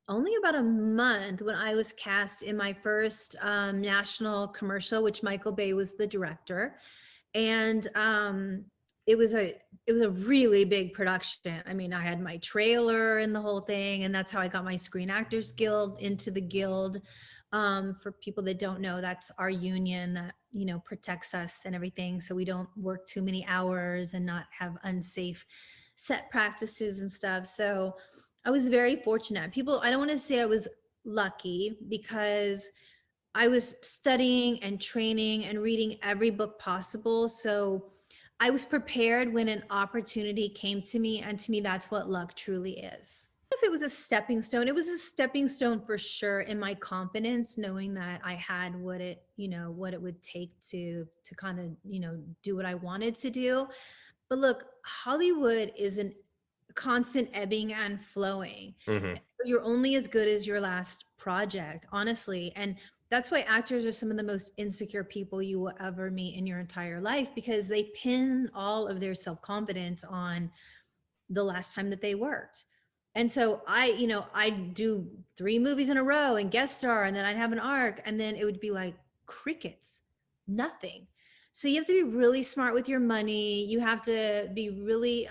only about a month when I was cast in my first national commercial, which Michael Bay was the director, and it was a it was a really big production. I mean, I had my trailer and the whole thing, and that's how I got my Screen Actors Guild into the guild. For people that don't know, that's our union that protects us and everything, so we don't work too many hours and not have unsafe set practices and stuff. So I was very fortunate. People, I don't want to say I was lucky because I was studying and training and reading every book possible. So I was prepared when an opportunity came to me. And to me, that's what luck truly is. If it was a stepping stone, it was a stepping stone for sure in my confidence, knowing that I had what it would take to kind of, do what I wanted to do. But look, Hollywood is an constant ebbing and flowing. Hmm. You're only as good as your last project, honestly. And that's why actors are some of the most insecure people you will ever meet in your entire life, because they pin all of their self-confidence on the last time that they worked. And so I'd do 3 movies in a row and guest star, and then I'd have an arc, and then it would be like crickets, nothing. So you have to be really smart with your money. You have to be really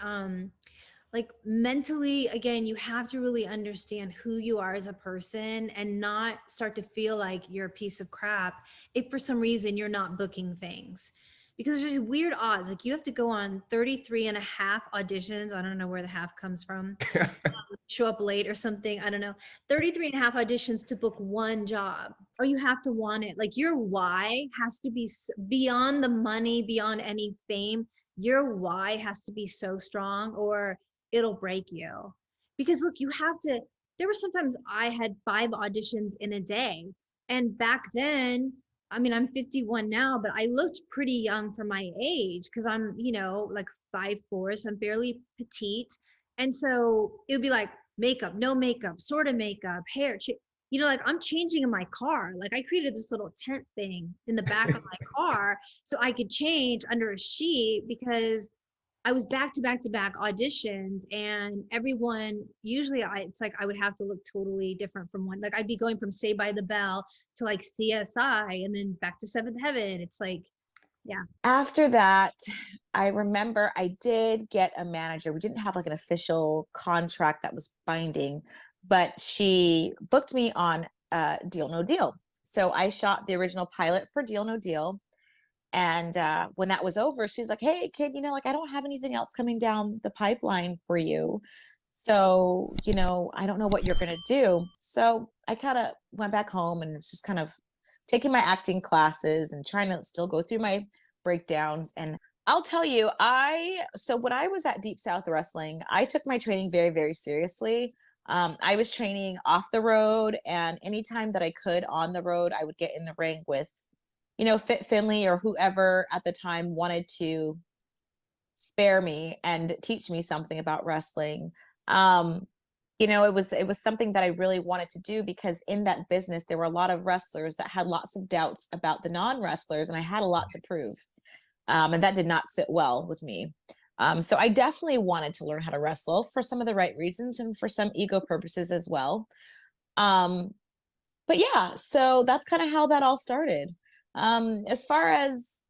like mentally, again, you have to really understand who you are as a person and not start to feel like you're a piece of crap if for some reason you're not booking things, because there's weird odds. Like you have to go on 33 and a half auditions. I don't know where the half comes from. Show up late or something, I don't know. 33 and a half auditions to book one job. Or you have to want it. Like your why has to be beyond the money, beyond any fame. Your why has to be so strong or it'll break you. Because look, you have to, there were sometimes I had 5 auditions in a day. And back then, I mean, I'm 51 now, but I looked pretty young for my age because I'm, like 5'4", so I'm fairly petite. And so it would be like makeup, no makeup, sort of makeup, hair, like I'm changing in my car. Like I created this little tent thing in the back of my car so I could change under a sheet because I was back to back to back auditions, and everyone usually it's like I would have to look totally different from one. Like I'd be going from Saved by the Bell to like CSI and then back to Seventh Heaven. It's like, yeah. After that, I remember I did get a manager. We didn't have like an official contract that was binding, but she booked me on Deal No Deal. So I shot the original pilot for Deal No Deal. And when that was over, she's like, "Hey, kid, like I don't have anything else coming down the pipeline for you. So, I don't know what you're going to do." So I kind of went back home and was just kind of taking my acting classes and trying to still go through my breakdowns. And I'll tell you, so when I was at Deep South Wrestling, I took my training very, very seriously. I was training off the road, and anytime that I could on the road, I would get in the ring with Fit Finley or whoever at the time wanted to spare me and teach me something about wrestling. It was something that I really wanted to do because in that business there were a lot of wrestlers that had lots of doubts about the non-wrestlers, and I had a lot to prove. And that did not sit well with me. So I definitely wanted to learn how to wrestle for some of the right reasons and for some ego purposes as well. Um, but yeah, so that's kind of how that all started. As far as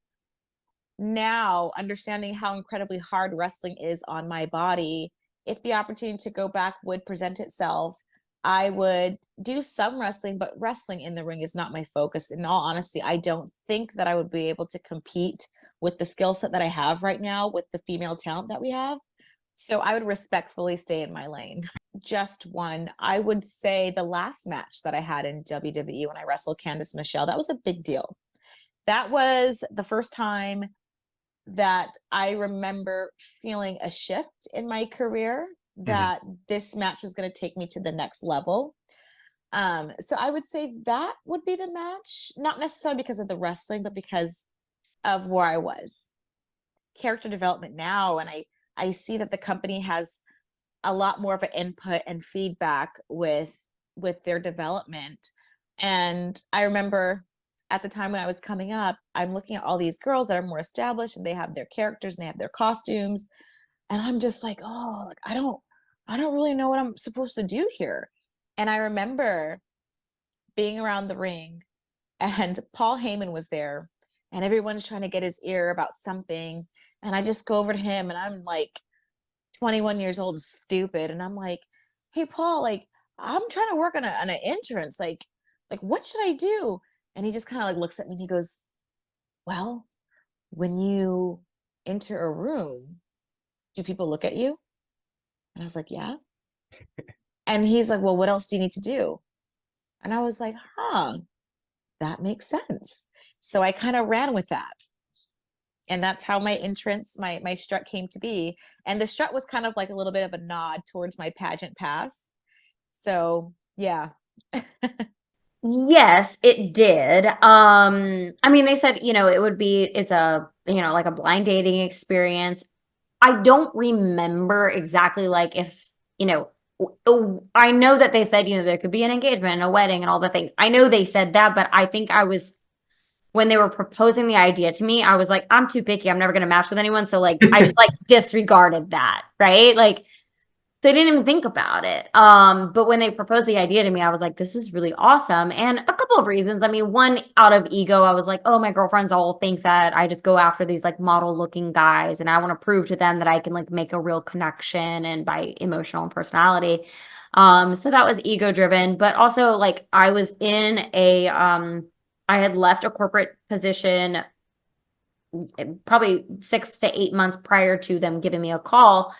now understanding how incredibly hard wrestling is on my body, if the opportunity to go back would present itself, I would do some wrestling, but wrestling in the ring is not my focus. In all honesty, I don't think that I would be able to compete with the skill set that I have right now with the female talent that we have. So I would respectfully stay in my lane. Just one. I would say the last match that I had in WWE when I wrestled Candice Michelle, that was a big deal. That was the first time that I remember feeling a shift in my career, Hmm. that this match was going to take me to the next level. So I would say that would be the match, not necessarily because of the wrestling, but because of where I was. Character development now, and I see that the company has a lot more of an input and feedback with their development. And I remember at the time when I was coming up, I'm looking at all these girls that are more established and they have their characters and they have their costumes. And I'm just like, oh, like I don't really know what I'm supposed to do here. And I remember being around the ring, and Paul Heyman was there, and everyone's trying to get his ear about something. And I just go over to him, and I'm like 21 years old, stupid. And I'm like, hey, Paul, like, I'm trying to work on an entrance. Like, what should I do? And he just kind of like looks at me and he goes, well, when you enter a room, do people look at you? And I was like, yeah. And he's like, well, what else do you need to do? And I was like, huh, that makes sense. So I kind of ran with that. And that's how my entrance, my strut came to be. And the strut was kind of like a little bit of a nod towards my pageant past. So yeah. Yes, it did. I mean, they said, it's a, like a blind dating experience. I don't remember exactly like if, I know that they said, there could be an engagement and a wedding and all the things. I know they said that, but I think when they were proposing the idea to me, I was like, I'm too picky. I'm never going to match with anyone. So like, I just like disregarded that. Right. Like, so I didn't even think about it. But when they proposed the idea to me, I was like, this is really awesome. And a couple of reasons. I mean, one, out of ego, I was like, oh, my girlfriends all think that I just go after these like model looking guys. And I want to prove to them that I can like make a real connection and by emotional and personality. So that was ego driven. But also like I was in I had left a corporate position probably 6 to 8 months prior to them giving me a call.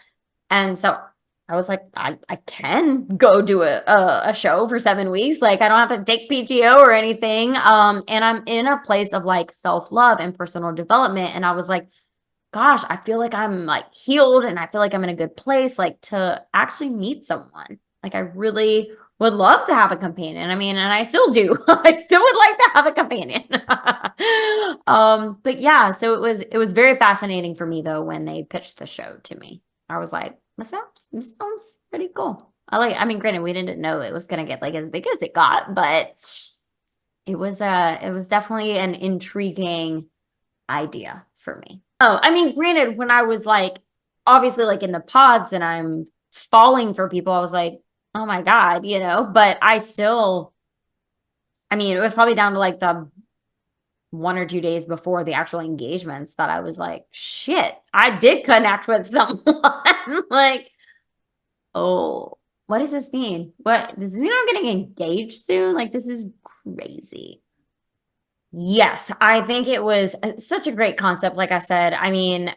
And so I was like, I can go do a show for 7 weeks. Like I don't have to take PTO or anything. And I'm in a place of like self-love and personal development. And I was like, gosh, I feel like I'm like healed and I feel like I'm in a good place, like to actually meet someone. Like I really would love to have a companion. I mean, and I still do. I still would like to have a companion. But yeah, so it was very fascinating for me though when they pitched the show to me. I was like, this sounds pretty cool. I mean, granted, we didn't know it was gonna get like as big as it got, but it was definitely an intriguing idea for me. Oh, I mean, granted, when I was like obviously like in the pods and I'm falling for people, I was like, oh my God, but I mean, it was probably down to like the 1 or 2 days before the actual engagements that I was like, shit, I did connect with someone. Like, oh, what does this mean? What does this mean? I'm getting engaged soon? Like, this is crazy. Yes, I think it was such a great concept. Like I said, I mean,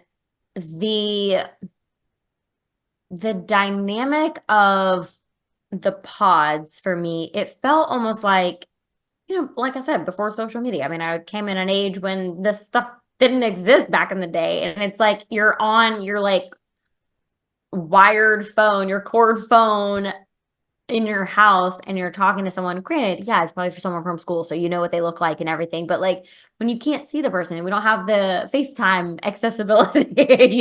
the the dynamic of the pods for me, it felt almost like, like I said, before social media. I mean, I came in an age when this stuff didn't exist back in the day. And it's like you're on your like wired phone, your cord phone in your house and you're talking to someone. Granted, yeah, it's probably for someone from school, so you know what they look like and everything. But like when you can't see the person, we don't have the FaceTime accessibility,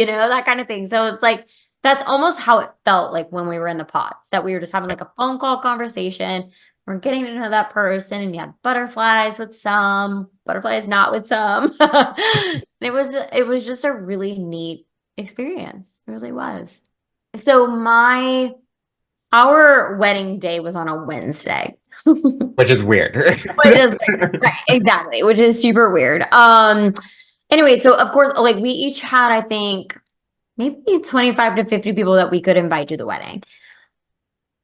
that kind of thing. So it's like that's almost how it felt like when we were in the pods, that we were just having like a phone call conversation. We're getting to know that person, and you had butterflies with some, butterflies not with some. It was just a really neat experience. It really was. So our wedding day was on a Wednesday. Which is weird. Which is weird. Right, exactly, which is super weird. Anyway, so of course, like we each had, I think, maybe 25 to 50 people that we could invite to the wedding.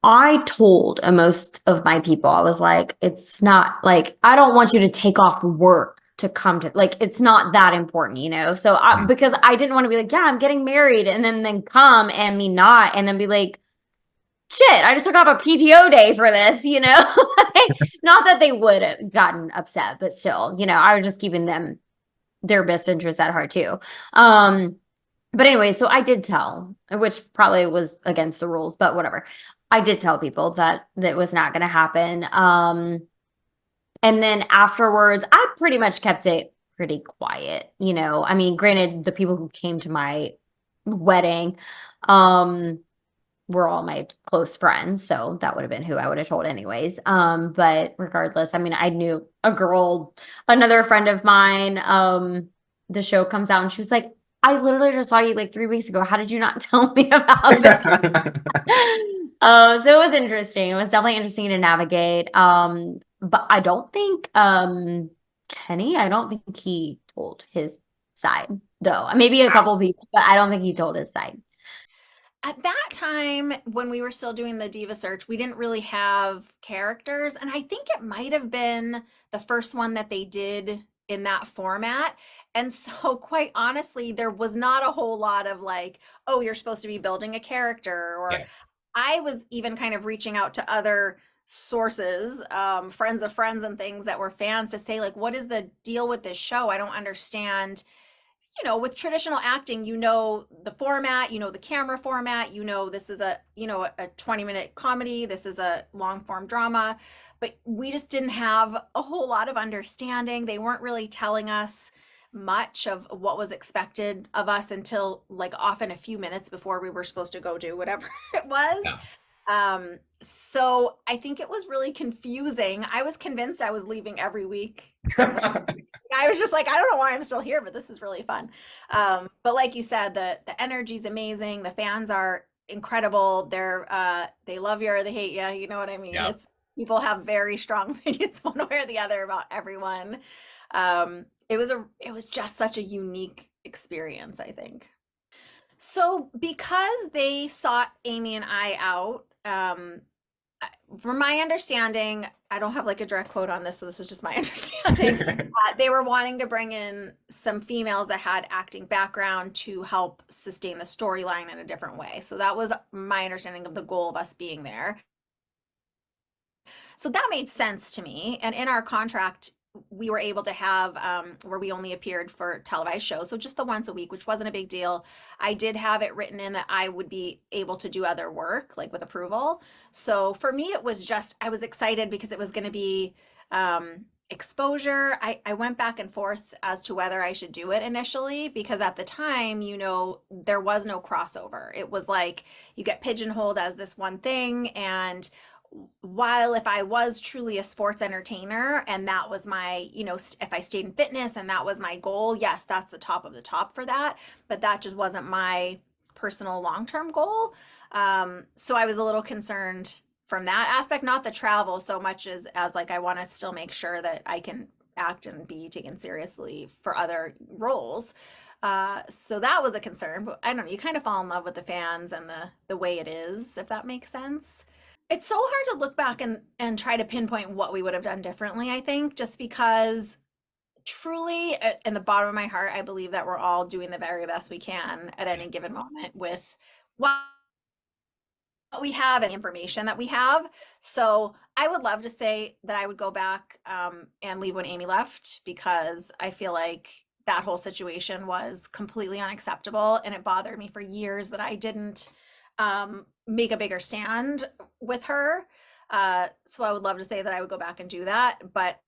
I told most of my people, I was like, it's not like, I don't want you to take off work to come to, like, it's not that important, So because I didn't want to be like, yeah, I'm getting married and then come and me not, and then be like, shit, I just took off a PTO day for this, Not that they would have gotten upset, but still, I was just keeping their best interests at heart too. But anyway, so I did tell, which probably was against the rules, but whatever. I did tell people that was not going to happen. And then afterwards, I pretty much kept it pretty quiet, I mean, granted, the people who came to my wedding, were all my close friends, so that would have been who I would have told anyways. But regardless, I mean, I knew a girl, another friend of mine, the show comes out and she was like, I literally just saw you like 3 weeks ago. How did you not tell me about this? So it was interesting. It was definitely interesting to navigate. But I don't think Kenny, I don't think he told his side though. Maybe a couple people, but I don't think he told his side. At that time, when we were still doing the diva search, we didn't really have characters, and I think it might have been the first one that they did in that format. And so, quite honestly, there was not a whole lot of like, oh, you're supposed to be building a character, or Yeah. I was even kind of reaching out to other sources, friends of friends and things that were fans to say, like, what is the deal with this show? I don't understand. With traditional acting, the format, the camera format, this is a 20-minute comedy, this is a long form drama, but we just didn't have a whole lot of understanding. They weren't really telling us much of what was expected of us until like often a few minutes before we were supposed to go do whatever it was. Yeah. So I think it was really confusing. I was convinced I was leaving every week. I was just like, I don't know why I'm still here, but this is really fun. But like you said, the energy is amazing. The fans are incredible. They love you or they hate you. You know what I mean? Yeah. People have very strong opinions one way or the other about everyone. It was just such a unique experience, I think. So because they sought Amy and I out, from my understanding, I don't have like a direct quote on this, so this is just my understanding. They were wanting to bring in some females that had acting background to help sustain the storyline in a different way. So that was my understanding of the goal of us being there. So that made sense to me. And in our contract, we were able to have where we only appeared for televised shows, so just the once a week, which wasn't a big deal. I did have it written in that I would be able to do other work, like with approval. So for me, it was just, I was excited because it was going to be exposure. I went back and forth as to whether I should do it initially, because at the time, there was no crossover. It was like you get pigeonholed as this one thing. And while if I was truly a sports entertainer and that was my, if I stayed in fitness and that was my goal, yes, that's the top of the top for that. But that just wasn't my personal long-term goal. So I was a little concerned from that aspect, not the travel so much as like, I want to still make sure that I can act and be taken seriously for other roles. So that was a concern, but I don't know, you kind of fall in love with the fans and the way it is, if that makes sense. It's so hard to look back and try to pinpoint what we would have done differently, I think, just because truly in the bottom of my heart, I believe that we're all doing the very best we can at any given moment with what we have and information that we have. So I would love to say that I would go back and leave when Amy left, because I feel like that whole situation was completely unacceptable, and it bothered me for years that I didn't make a bigger stand with her. So I would love to say that I would go back and do that, but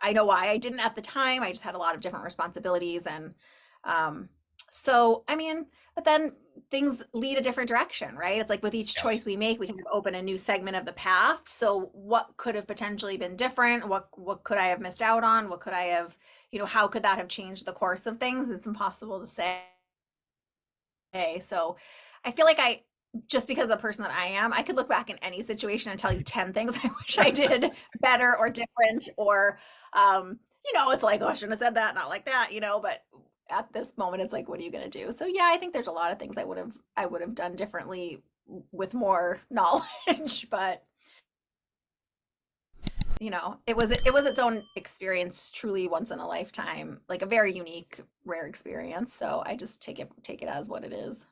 I know why I didn't at the time. I just had a lot of different responsibilities, and so I mean, but then things lead a different direction, right? It's like with each choice we make, we can open a new segment of the path. So what could have potentially been different? What could I have missed out on? What could I have, how could that have changed the course of things? It's impossible to say. So I feel like just because of the person that I am, I could look back in any situation and tell you 10 things I wish I did better or different, or, it's like, oh, I shouldn't have said that, not like that, but at this moment, it's like, what are you going to do? So yeah, I think there's a lot of things I would have done differently with more knowledge, but it was its own experience, truly once in a lifetime, like a very unique, rare experience. So I just take it as what it is.